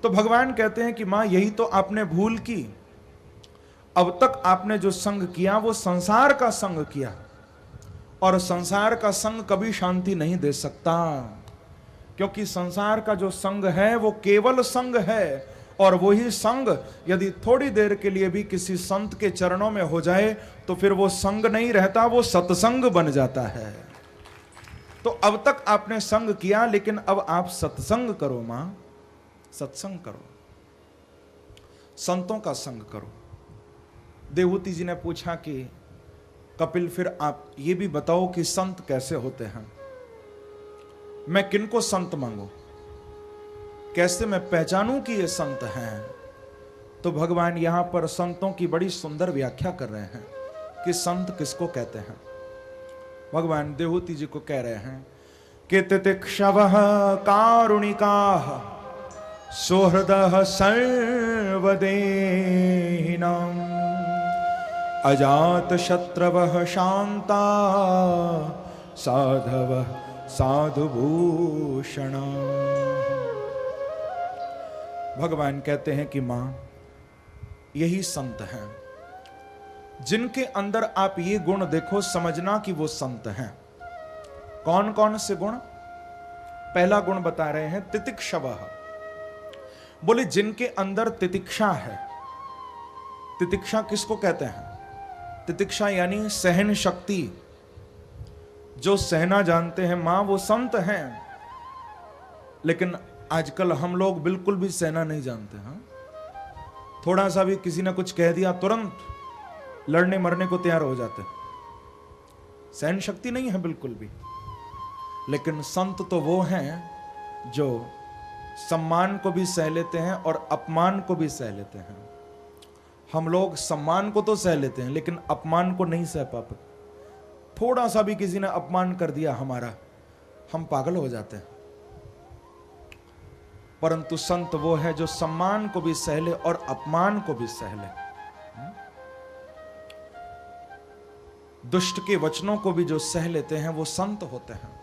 तो भगवान कहते हैं कि मां यही तो आपने भूल की, अब तक आपने जो संग किया वो संसार का संग किया, और संसार का संग कभी शांति नहीं दे सकता, क्योंकि संसार का जो संग है वो केवल संग है, और वही संग यदि थोड़ी देर के लिए भी किसी संत के चरणों में हो जाए तो फिर वो संग नहीं रहता, वो सत्संग बन जाता है। तो अब तक आपने संग किया, लेकिन अब आप सत्संग करो मां, सत्संग करो, संतों का संग करो। देवहूति जी ने पूछा कि कपिल फिर आप ये भी बताओ कि संत कैसे होते हैं, मैं किनको संत मांगू, कैसे मैं पहचानूं कि ये संत हैं। तो भगवान यहां पर संतों की बड़ी सुंदर व्याख्या कर रहे हैं कि संत किसको कहते हैं। भगवान देवहूति जी को कह रहे हैं कि तितिक्षवः कारुणिकाः सुहृदः सर्वदेहिनां अजात शत्रवः शांता साधवः साधुभूषणम्। भगवान कहते हैं कि मां यही संत हैं, जिनके अंदर आप ये गुण देखो, समझना कि वो संत हैं। कौन कौन से गुण? पहला गुण बता रहे हैं तितिक्षवः, बोले जिनके अंदर तितिक्षा है। तितिक्षा किसको कहते हैं? तितिक्षा यानी सहन शक्ति, जो सहना जानते हैं मां वो संत हैं। लेकिन आजकल हम लोग बिल्कुल भी सहना नहीं जानते हैं। थोड़ा सा भी किसी ने कुछ कह दिया तुरंत लड़ने मरने को तैयार हो जाते हैं। सहन शक्ति नहीं है बिल्कुल भी। लेकिन संत तो वो हैं जो सम्मान को भी सह लेते हैं और अपमान को भी सह लेते हैं। हम लोग सम्मान को तो सह लेते हैं लेकिन अपमान को नहीं सह पाते। थोड़ा सा भी किसी ने अपमान कर दिया हमारा, हम पागल हो जाते हैं। परंतु संत वो है जो सम्मान को भी सह ले और अपमान को भी सह ले। दुष्ट के वचनों को भी जो सह लेते हैं वो संत होते हैं।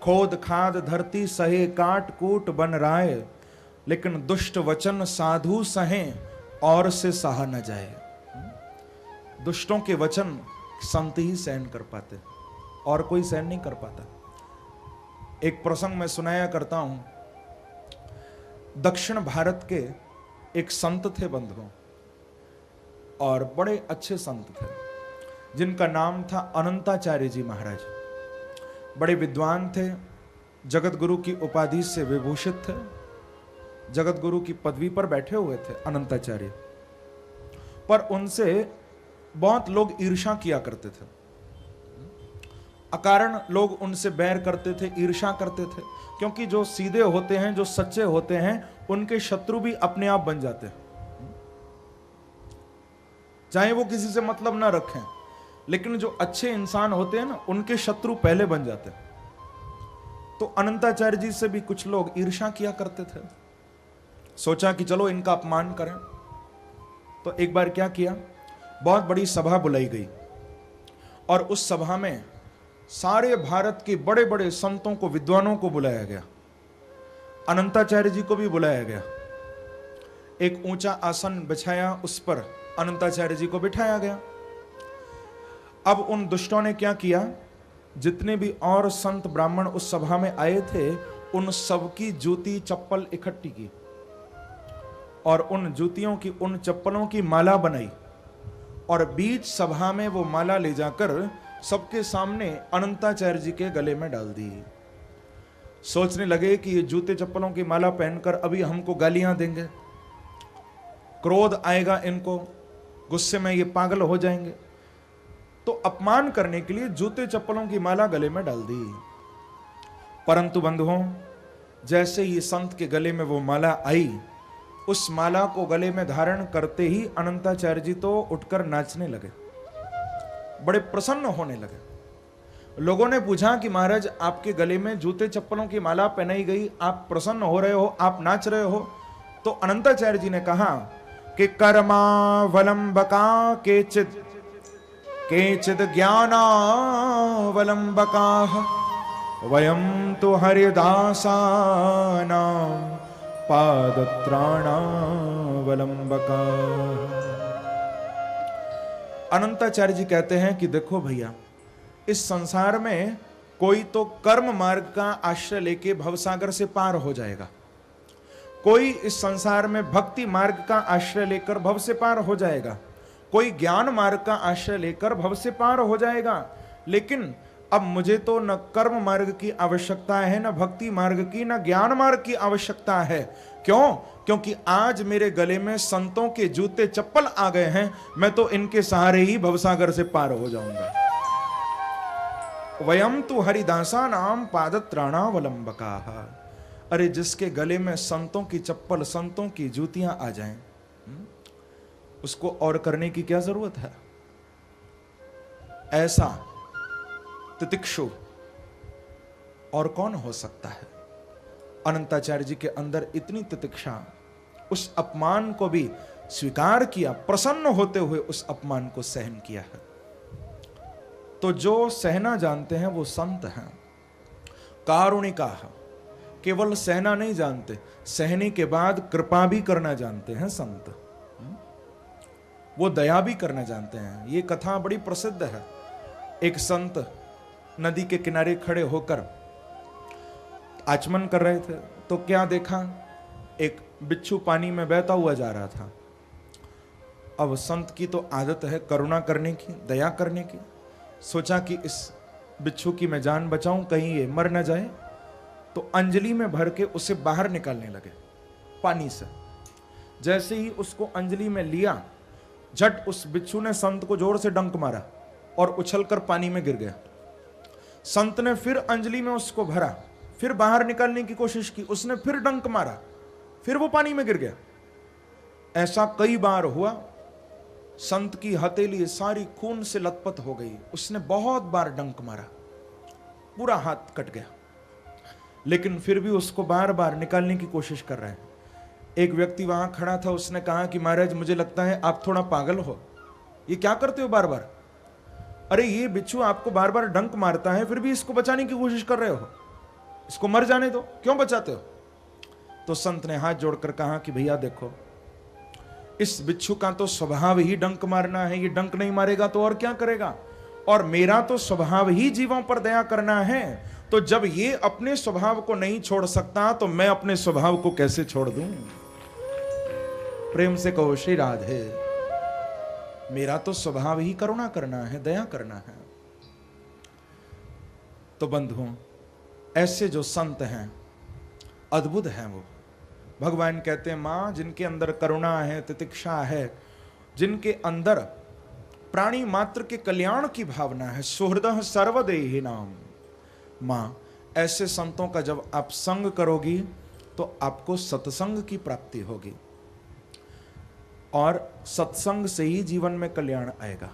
खोद खाद धरती सहे काट कूट बन राय, लेकिन दुष्ट वचन साधु सहे और से सहा न जाए। दुष्टों के वचन संत ही सहन कर पाते, और कोई सहन नहीं कर पाता। एक प्रसंग मैं सुनाया करता हूं। दक्षिण भारत के एक संत थे बंधुओं, और बड़े अच्छे संत थे, जिनका नाम था अनंताचार्य जी महाराज। बड़े विद्वान थे, जगत गुरु की उपाधि से विभूषित थे, जगत गुरु की पदवी पर बैठे हुए थे अनंताचार्य। पर उनसे बहुत लोग ईर्ष्या किया करते थे, अकारण लोग उनसे बैर करते थे, ईर्ष्या करते थे। क्योंकि जो सीधे होते हैं, जो सच्चे होते हैं, उनके शत्रु भी अपने आप बन जाते हैं, चाहे वो किसी से मतलब ना रखें। लेकिन जो अच्छे इंसान होते हैं ना, उनके शत्रु पहले बन जाते हैं। तो अनंताचार्य जी से भी कुछ लोग ईर्ष्या किया करते थे। सोचा कि चलो इनका अपमान करें। तो एक बार क्या किया, बहुत बड़ी सभा बुलाई गई, और उस सभा में सारे भारत के बड़े बड़े संतों को, विद्वानों को बुलाया गया। अनंताचार्य जी को भी बुलाया गया। एक ऊंचा आसन बिछाया, उस पर अनंताचार्य जी को बिठाया गया। अब उन दुष्टों ने क्या किया, जितने भी और संत ब्राह्मण उस सभा में आए थे, उन सबकी जूती चप्पल इकट्ठी की, और उन जूतियों की, उन चप्पलों की माला बनाई, और बीच सभा में वो माला ले जाकर सबके सामने अनंताचार्य जी के गले में डाल दी। सोचने लगे कि ये जूते चप्पलों की माला पहनकर अभी हमको गालियां देंगे, क्रोध आएगा इनको, गुस्से में ये पागल हो जाएंगे। तो अपमान करने के लिए जूते चप्पलों की माला गले में डाल दी। परंतु बंधुओं, जैसे ही संत के गले में वो माला आई, उस माला को गले में धारण करते ही अनंताचार्य जी तो उठकर नाचने लगे, बड़े प्रसन्न होने लगे। लोगों ने पूछा कि महाराज, आपके गले में जूते चप्पलों की माला पहनाई गई, आप प्रसन्न हो रहे हो, आप नाच रहे हो। तो अनंताचार्य जी ने कहा कि कर्मावलंबका केचिद ज्ञानावलंबका वयम तो हरिदासानां पादत्राणावलंबका। अनंताचार्य जी कहते हैं कि देखो भैया, इस संसार में कोई तो कर्म मार्ग का आश्रय लेके भवसागर से पार हो जाएगा, कोई इस संसार में भक्ति मार्ग का आश्रय लेकर भव से पार हो जाएगा, कोई ज्ञान मार्ग का आश्रय लेकर भव से पार हो जाएगा। लेकिन अब मुझे तो न कर्म मार्ग की आवश्यकता है, न भक्ति मार्ग की, न ज्ञान मार्ग की आवश्यकता है। क्यों? क्योंकि आज मेरे गले में संतों के जूते चप्पल आ गए हैं, मैं तो इनके सहारे ही भवसागर से पार हो जाऊंगा। वयम तु हरिदासा नाम पादत्राणावलंबका। अरे जिसके गले में संतों की चप्पल, संतों की जूतियां आ जाएं, उसको और करने की क्या जरूरत है? ऐसा तितिक्षु और कौन हो सकता है? अनंताचार्य जी के अंदर इतनी तितिक्षा, उस अपमान को भी स्वीकार किया, प्रसन्न होते हुए उस अपमान को सहन किया है। तो जो सहना जानते हैं वो संत हैं, कारुणिका है। केवल सहना नहीं जानते, सहने के बाद कृपा भी करना जानते हैं संत, वो दया भी करना जानते हैं। ये कथा बड़ी प्रसिद्ध है। एक संत नदी के किनारे खड़े होकर आचमन कर रहे थे, तो क्या देखा, एक बिच्छू पानी में बहता हुआ जा रहा था। अब संत की तो आदत है करुणा करने की, दया करने की। सोचा कि इस बिच्छू की मैं जान बचाऊं, कहीं ये मर न जाए, तो अंजलि में भर के उसे बाहर निकालने लगे पानी से। जैसे ही उसको अंजलि में लिया, झट उस बिच्छू ने संत को जोर से डंक मारा और उछलकर पानी में गिर गया। संत ने फिर अंजलि में उसको भरा, फिर बाहर निकालने की कोशिश की, उसने फिर डंक मारा, फिर वो पानी में गिर गया। ऐसा कई बार हुआ। संत की हथेली सारी खून से लथपथ हो गई। उसने बहुत बार डंक मारा, पूरा हाथ कट गया, लेकिन फिर भी उसको बार बार निकालने की कोशिश कर रहे हैं। एक व्यक्ति वहां खड़ा था, उसने कहा कि महाराज मुझे लगता है आप थोड़ा पागल हो, ये क्या करते हो बार बार? अरे ये बिच्छू आपको बार बार डंक मारता है, फिर भी इसको बचाने की कोशिश कर रहे हो, इसको मर जाने दो, क्यों बचाते हो? तो संत ने हाथ जोड़कर कहा कि भैया देखो, इस बिच्छू का तो स्वभाव ही डंक मारना है, ये डंक नहीं मारेगा तो और क्या करेगा? और मेरा तो स्वभाव ही जीवों पर दया करना है। तो जब ये अपने स्वभाव को नहीं छोड़ सकता, तो मैं अपने स्वभाव को कैसे छोड़ दूं? प्रेम से कहो श्री राधे। मेरा तो स्वभाव ही करुणा करना है, दया करना है। तो बंधुओं, ऐसे जो संत हैं अद्भुत हैं। वो भगवान कहते हैं, मां जिनके अंदर करुणा है, तितिक्षा है, जिनके अंदर प्राणी मात्र के कल्याण की भावना है, सुहृदः सर्वदेहि नाम। मां ऐसे संतों का जब आप संग करोगी तो आपको सत्संग की प्राप्ति होगी, और सत्संग से ही जीवन में कल्याण आएगा।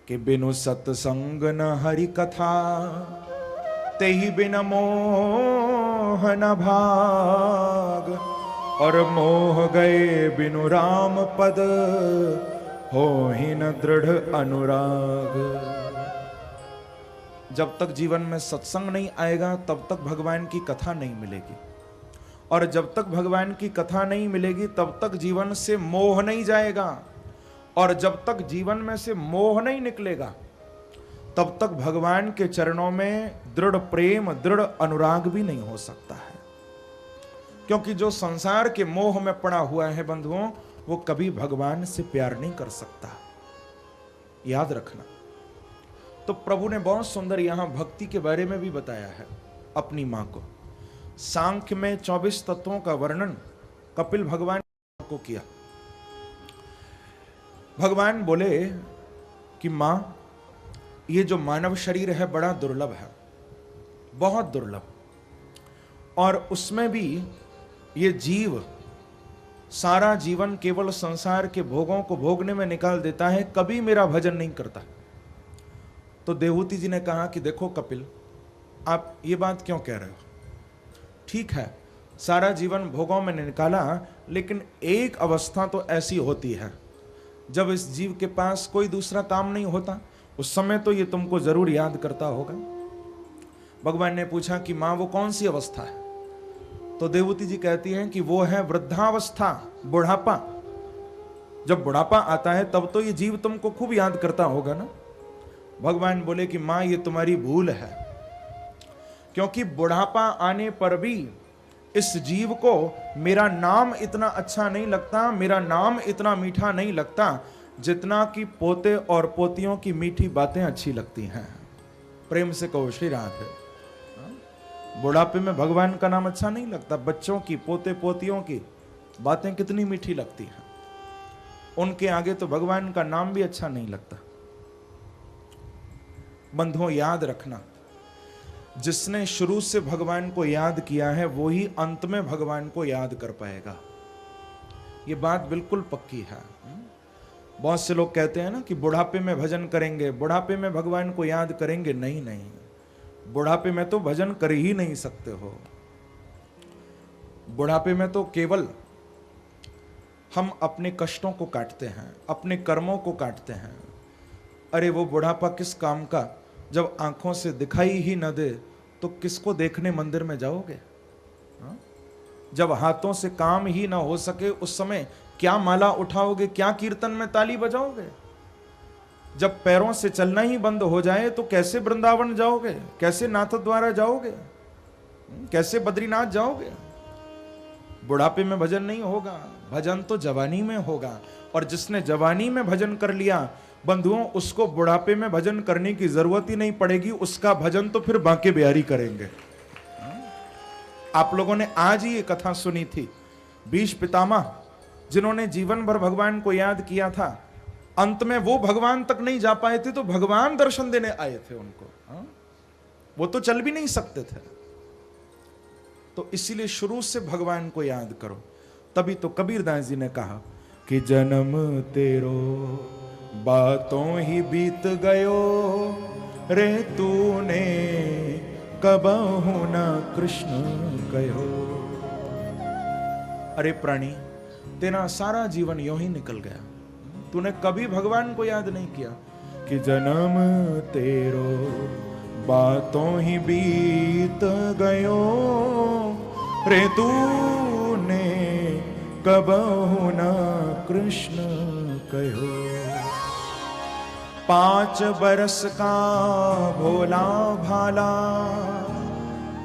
कि बिनु सत्संग न हरि कथा, ते ही बिन मोह न भाग, और मोह गए बिनु राम पद, हो ही न दृढ़ अनुराग। जब तक जीवन में सत्संग नहीं आएगा, तब तक भगवान की कथा नहीं मिलेगी, और जब तक भगवान की कथा नहीं मिलेगी, तब तक जीवन से मोह नहीं जाएगा, और जब तक जीवन में से मोह नहीं निकलेगा, तब तक भगवान के चरणों में दृढ़ प्रेम, दृढ़ अनुराग भी नहीं हो सकता है। क्योंकि जो संसार के मोह में पड़ा हुआ है बंधुओं, वो कभी भगवान से प्यार नहीं कर सकता, याद रखना। तो प्रभु ने बहुत सुंदर यहां भक्ति के बारे में भी बताया है अपनी मां को। सांख्य में 24 तत्वों का वर्णन कपिल भगवान को किया। भगवान बोले कि मां, ये जो मानव शरीर है बड़ा दुर्लभ है, बहुत दुर्लभ, और उसमें भी ये जीव सारा जीवन केवल संसार के भोगों को भोगने में निकाल देता है, कभी मेरा भजन नहीं करता। तो देवहूति जी ने कहा कि देखो कपिल, आप ये बात क्यों कह रहे हो? ठीक है, सारा जीवन भोगों में निकाला, लेकिन एक अवस्था तो ऐसी होती है जब इस जीव के पास कोई दूसरा काम नहीं होता, उस समय तो ये तुमको जरूर याद करता होगा। भगवान ने पूछा कि मां वो कौन सी अवस्था है? तो देवहूति जी कहती हैं कि वो है वृद्धावस्था, बुढ़ापा। जब बुढ़ापा आता है तब तो ये जीव तुमको खूब याद करता होगा ना। भगवान बोले कि मां ये तुम्हारी भूल है, क्योंकि बुढ़ापा आने पर भी इस जीव को मेरा नाम इतना अच्छा नहीं लगता, मेरा नाम इतना मीठा नहीं लगता जितना कि पोते और पोतियों की मीठी बातें अच्छी लगती हैं। प्रेम से कहो श्री राधे। बुढ़ापे में भगवान का नाम अच्छा नहीं लगता, बच्चों की, पोते पोतियों की बातें कितनी मीठी लगती हैं, उनके आगे तो भगवान का नाम भी अच्छा नहीं लगता। बंधुओं याद रखना, जिसने शुरू से भगवान को याद किया है वो ही अंत में भगवान को याद कर पाएगा। ये बात बिल्कुल पक्की है। बहुत से लोग कहते हैं ना कि बुढ़ापे में भजन करेंगे, बुढ़ापे में भगवान को याद करेंगे। नहीं नहीं, बुढ़ापे में तो भजन कर ही नहीं सकते हो। बुढ़ापे में तो केवल हम अपने कष्टों को काटते हैं, अपने कर्मों को काटते हैं। अरे वो बुढ़ापा किस काम का, जब आंखों से दिखाई ही न दे तो किसको देखने मंदिर में जाओगे? हा? जब हाथों से काम ही ना हो सके उस समय क्या माला उठाओगे, क्या कीर्तन में ताली बजाओगे? जब पैरों से चलना ही बंद हो जाए तो कैसे वृंदावन जाओगे, कैसे नाथ द्वारा जाओगे, कैसे बद्रीनाथ जाओगे? बुढ़ापे में भजन नहीं होगा, भजन तो जवानी में होगा। और जिसने जवानी में भजन कर लिया बंधुओं, उसको बुढ़ापे में भजन करने की जरूरत ही नहीं पड़ेगी, उसका भजन तो फिर बांके बिहारी करेंगे। आप लोगों ने आज ही ये कथा सुनी थी, भीष्म पितामह जिन्होंने जीवन भर भगवान को याद किया था, अंत में वो भगवान तक नहीं जा पाए थे तो भगवान दर्शन देने आए थे उनको। वो तो चल भी नहीं सकते थे। तो इसीलिए शुरू से भगवान को याद करो। तभी तो कबीरदास जी ने कहा कि जन्म तेरो बातों ही बीत गयो, रे तूने कबहु न कृष्ण कहो। अरे प्राणी, तेरा सारा जीवन यूं ही निकल गया, तूने कभी भगवान को याद नहीं किया। कि जन्म तेरो बातों ही बीत गयो, रे तूने कबहु न कृष्ण कहो। 5 बरस का भोला भाला,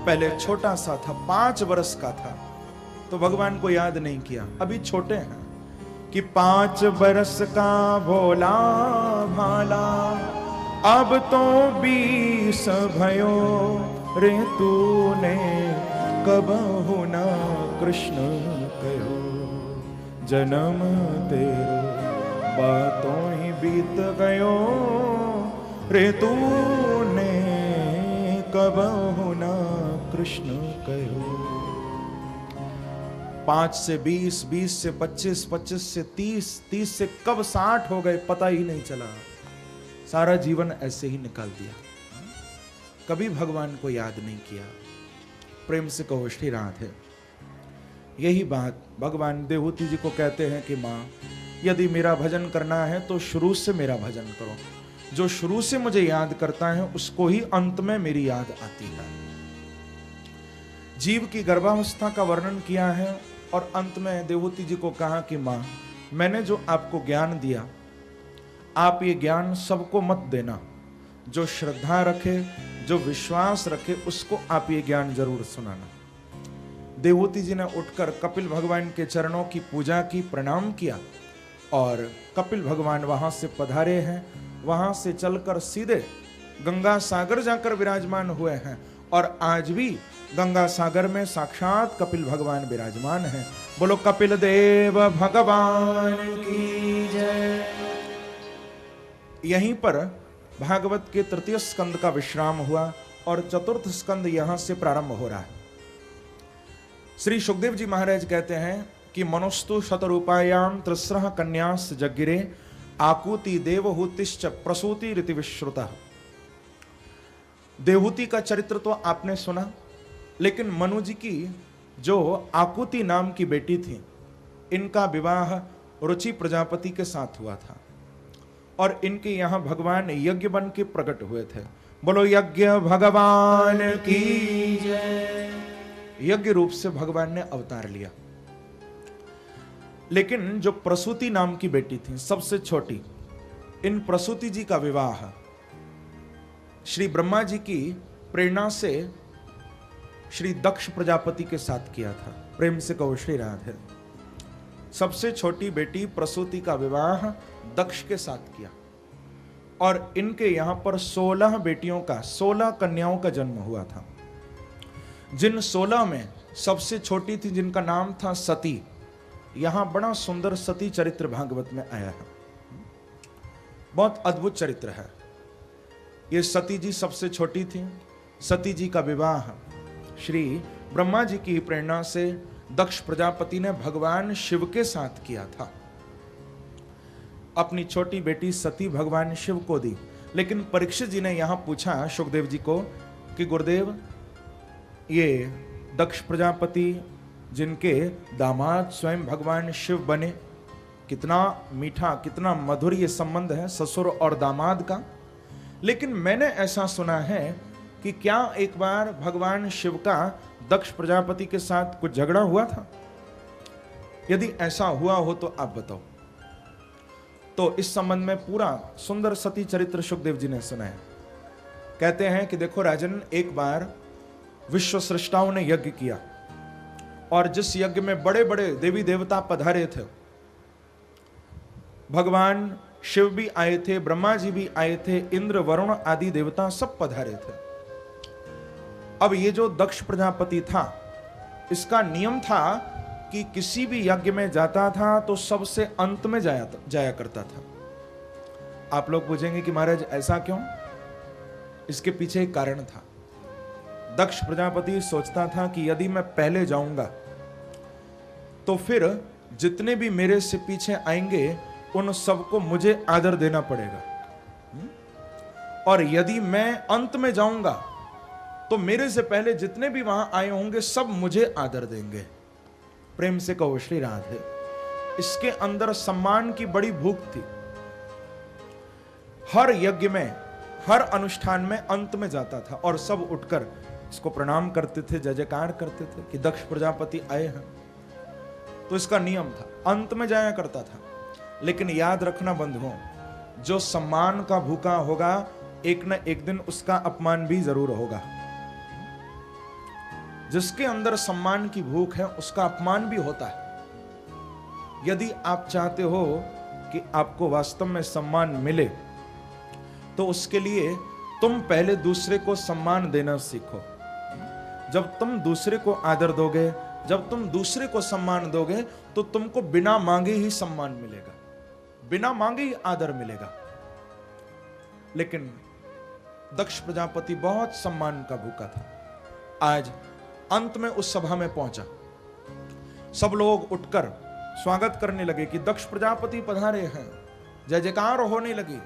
पहले छोटा सा था, 5 बरस का था तो भगवान को याद नहीं किया, अभी छोटे हैं। कि 5 बरस का भोला भाला, अब तो 20 भयो, रे तूने कबहु न कृष्ण कहो। जन्म तेरो बातों ही बीत गयो, रे तूने कबहु न कृष्ण कहो। 5 से 20, 20 से 25, 25 से 30, 30 से कब 60 हो गए पता ही नहीं चला। सारा जीवन ऐसे ही निकाल दिया, कभी भगवान को याद नहीं किया। प्रेम से कहो श्री राधे। यही बात भगवान देवहूति जी को कहते हैं कि मां, यदि मेरा भजन करना है तो शुरू से मेरा भजन करो। जो शुरू से मुझे याद करता है उसको ही अंत में मेरी याद आती है। जीव की गर्भावस्था का वर्णन किया है और अंत में देवहूति जी को कहा कि मां, मैंने जो आपको ज्ञान दिया, आप ये ज्ञान सबको मत देना। जो श्रद्धा रखे, जो विश्वास रखे, उसको आप ये ज्ञान जरूर सुनाना। देवहूति जी ने उठकर कपिल भगवान के चरणों की पूजा की, प्रणाम किया और कपिल भगवान वहां से पधारे हैं। वहां से चलकर सीधे गंगा सागर जाकर विराजमान हुए हैं और आज भी गंगा सागर में साक्षात कपिल भगवान विराजमान हैं। बोलो कपिल देव भगवान की जय। यहीं पर भागवत के 3 स्कंद का विश्राम हुआ और 4th स्कंद यहां से प्रारंभ हो रहा है। श्री सुखदेव जी महाराज कहते हैं कि मनुस्तु शतरूपायाम 3 कन्यास जगिरे, आकुति देवहूतिश्च प्रसूति रीति विश्रुता। देवहूति का चरित्र तो आपने सुना, लेकिन मनु जी की जो आकुति नाम की बेटी थी, इनका विवाह रुचि प्रजापति के साथ हुआ था और इनके यहां भगवान यज्ञ बन के प्रकट हुए थे। बोलो यज्ञ भगवान की जय। यज्ञ रूप से भगवान ने अवतार लिया। लेकिन जो प्रसूति नाम की बेटी थी, सबसे छोटी, इन प्रसूति जी का विवाह श्री ब्रह्मा जी की प्रेरणा से श्री दक्ष प्रजापति के साथ किया था। प्रेम से कहो श्री राधे। सबसे छोटी बेटी प्रसूति का विवाह दक्ष के साथ किया और इनके यहां पर 16 बेटियों का, 16 कन्याओं का जन्म हुआ था। जिन 16 में सबसे छोटी थी, जिनका नाम था सती। यहां बड़ा सुंदर सती चरित्र भागवत में आया है, बहुत अद्भुत चरित्र है। ये सती जी सबसे छोटी थी। सती जी का विवाह श्री ब्रह्मा जी की प्रेरणा से दक्ष प्रजापति ने भगवान शिव के साथ किया था। अपनी छोटी बेटी सती भगवान शिव को दी। लेकिन परीक्षित जी ने यहां पूछा शुकदेव जी को कि गुरुदेव, ये दक्ष प्रजापति जिनके दामाद स्वयं भगवान शिव बने, कितना मीठा, कितना मधुर ये संबंध है ससुर और दामाद का। लेकिन मैंने ऐसा सुना है कि क्या एक बार भगवान शिव का दक्ष प्रजापति के साथ कुछ झगड़ा हुआ था? यदि ऐसा हुआ हो तो आप बताओ। तो इस संबंध में पूरा सुंदर सती चरित्र शुकदेव जी ने सुना है। कहते हैं कि देखो राजन, एक बार विश्व सृष्टाओं ने यज्ञ किया और जिस यज्ञ में बड़े बड़े देवी देवता पधारे थे, भगवान शिव भी आए थे, ब्रह्मा जी भी आए थे, इंद्र वरुण आदि देवता सब पधारे थे। अब ये जो दक्ष प्रजापति था, इसका नियम था कि किसी भी यज्ञ में जाता था तो सबसे अंत में जाया करता था। आप लोग पूछेंगे कि महाराज ऐसा क्यों? इसके पीछे एक कारण था। दक्ष प्रजापति सोचता था कि यदि मैं पहले जाऊंगा तो फिर जितने भी मेरे से पीछे आएंगे उन सबको मुझे आदर देना पड़ेगा, और यदि मैं अंत में जाऊंगा तो मेरे से पहले जितने भी वहां आए होंगे सब मुझे आदर देंगे। प्रेम से कहो श्री राधे। इसके अंदर सम्मान की बड़ी भूख थी। हर यज्ञ में, हर अनुष्ठान में अंत में जाता था और सब उठकर इसको प्रणाम करते थे, जय जयकार करते थे कि दक्ष प्रजापति आए हैं। तो इसका नियम था, अंत में जाया करता था। लेकिन याद रखना बंधुओं, जो सम्मान का भूखा होगा एक न एक दिन उसका अपमान भी जरूर होगा। जिसके अंदर सम्मान की भूख है उसका अपमान भी होता है। यदि आप चाहते हो कि आपको वास्तव में सम्मान मिले तो उसके लिए तुम पहले दूसरे को सम्मान देना सीखो। जब तुम दूसरे को आदर दोगे, जब तुम दूसरे को सम्मान दोगे तो तुमको बिना मांगे ही सम्मान मिलेगा, बिना मांगे ही आदर मिलेगा। लेकिन दक्ष प्रजापति बहुत सम्मान का भूखा था। आज अंत में उस सभा में पहुंचा, सब लोग उठकर स्वागत करने लगे कि दक्ष प्रजापति पधारे हैं, जय जयकार होने लगी।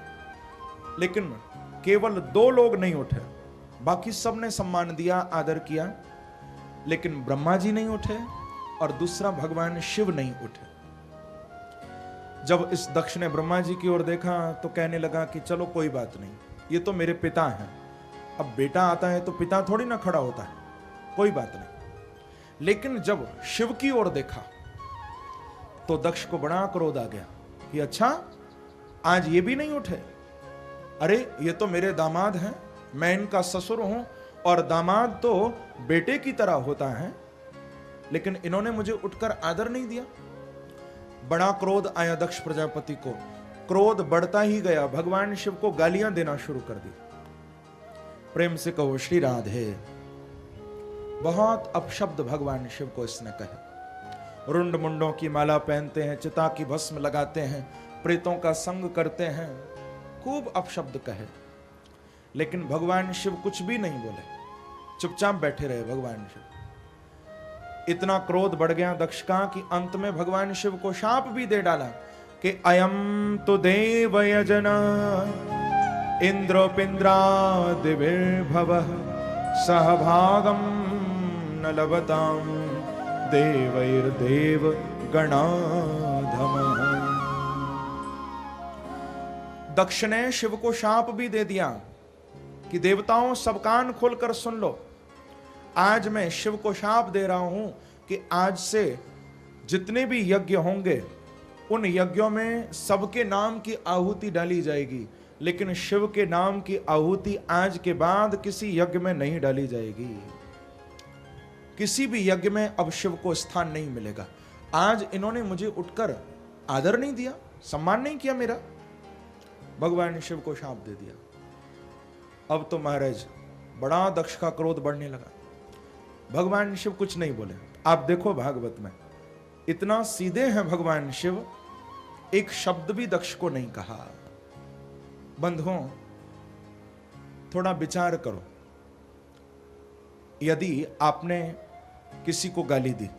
लेकिन केवल 2 लोग नहीं उठे, बाकी सब ने सम्मान दिया, आदर किया। लेकिन ब्रह्मा जी नहीं उठे और दूसरा भगवान शिव नहीं उठे। जब इस दक्ष ने ब्रह्मा जी की ओर देखा तो कहने लगा कि चलो कोई बात नहीं, ये तो मेरे पिता हैं। अब बेटा आता है तो पिता थोड़ी ना खड़ा होता है, कोई बात नहीं। लेकिन जब शिव की ओर देखा तो दक्ष को बड़ा क्रोध आ गया कि अच्छा, आज ये भी नहीं उठे। अरे ये तो मेरे दामाद हैं, मैं इनका ससुर हूं और दामाद तो बेटे की तरह होता है, लेकिन इन्होंने मुझे उठकर आदर नहीं दिया। बड़ा क्रोध आया दक्ष प्रजापति को। क्रोध बढ़ता ही गया, भगवान शिव को गालियां देना शुरू कर दी। प्रेम से कहो श्री राधे। बहुत अपशब्द भगवान शिव को इसने कहे। रुंड मुंडों की माला पहनते हैं, चिता की भस्म लगाते हैं, प्रेतों का संग करते हैं, खूब अपशब्द कहे। लेकिन भगवान शिव कुछ भी नहीं बोले, चुपचाप बैठे रहे भगवान शिव। इतना क्रोध बढ़ गया दक्ष का कि अंत में भगवान शिव को शाप भी दे डाला कि अयम तो देव यजना इंद्र पिंद्रा दिविर्भवः सहभागम न लभताम देवैर्देव गणाधमः। दक्ष ने शिव को शाप भी दे दिया कि देवताओं सब कान खोलकर सुन लो, आज मैं शिव को शाप दे रहा हूं कि आज से जितने भी यज्ञ होंगे उन यज्ञों में सबके नाम की आहुति डाली जाएगी, लेकिन शिव के नाम की आहुति आज के बाद किसी यज्ञ में नहीं डाली जाएगी। किसी भी यज्ञ में अब शिव को स्थान नहीं मिलेगा। आज इन्होंने मुझे उठकर आदर नहीं दिया, सम्मान नहीं किया मेरा, भगवान शिव को शाप दे दिया। अब तो महाराज बड़ा दक्ष का क्रोध बढ़ने लगा। भगवान शिव कुछ नहीं बोले। आप देखो भागवत में इतना सीधे हैं भगवान शिव, एक शब्द भी दक्ष को नहीं कहा। बंधुओं, थोड़ा विचार करो, यदि आपने किसी को गाली दी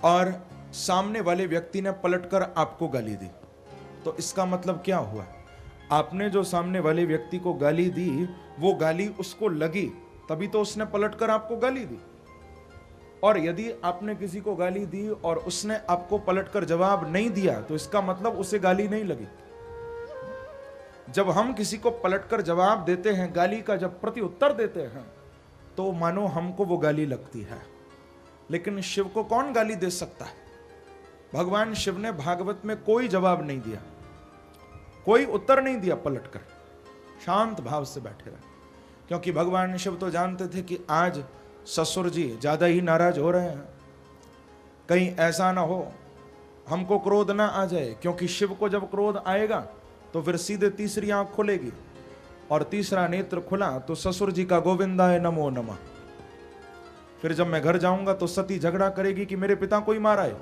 और सामने वाले व्यक्ति ने पलटकर आपको गाली दी, तो इसका मतलब क्या हुआ? आपने जो सामने वाले व्यक्ति को गाली दी, वो गाली उसको लगी, तभी तो उसने पलटकर आपको गाली दी। और यदि आपने किसी को गाली दी और उसने आपको पलटकर जवाब नहीं दिया, तो इसका मतलब उसे गाली नहीं लगी। जब हम किसी को पलटकर जवाब देते हैं, गाली का जब प्रति उत्तर देते हैं, तो मानो हमको वो गाली लगती है। लेकिन शिव को कौन गाली दे सकता है? भगवान शिव ने भागवत में कोई जवाब नहीं दिया, कोई उत्तर नहीं दिया पलटकर, शांत भाव से बैठे रहे। क्योंकि भगवान शिव तो जानते थे कि आज ससुर जी ज्यादा ही नाराज हो रहे हैं, कहीं ऐसा ना हो हमको क्रोध ना आ जाए। क्योंकि शिव को जब क्रोध आएगा तो फिर सीधे तीसरी आंख खुलेगी, और तीसरा नेत्र खुला तो ससुर जी का गोविंदाय नमो नमः। फिर जब मैं घर जाऊंगा तो सती झगड़ा करेगी कि मेरे पिता को ही मारा है।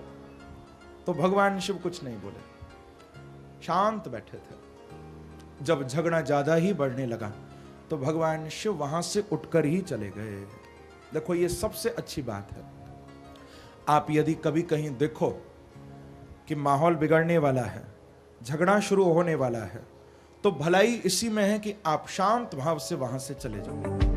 तो भगवान शिव कुछ नहीं बोले, शांत बैठे थे। जब झगड़ा ज्यादा ही बढ़ने लगा तो भगवान शिव वहां से उठकर ही चले गए। देखो, ये सबसे अच्छी बात है। आप यदि कभी कहीं देखो कि माहौल बिगड़ने वाला है, झगड़ा शुरू होने वाला है, तो भलाई इसी में है कि आप शांत भाव से वहां से चले जाओ।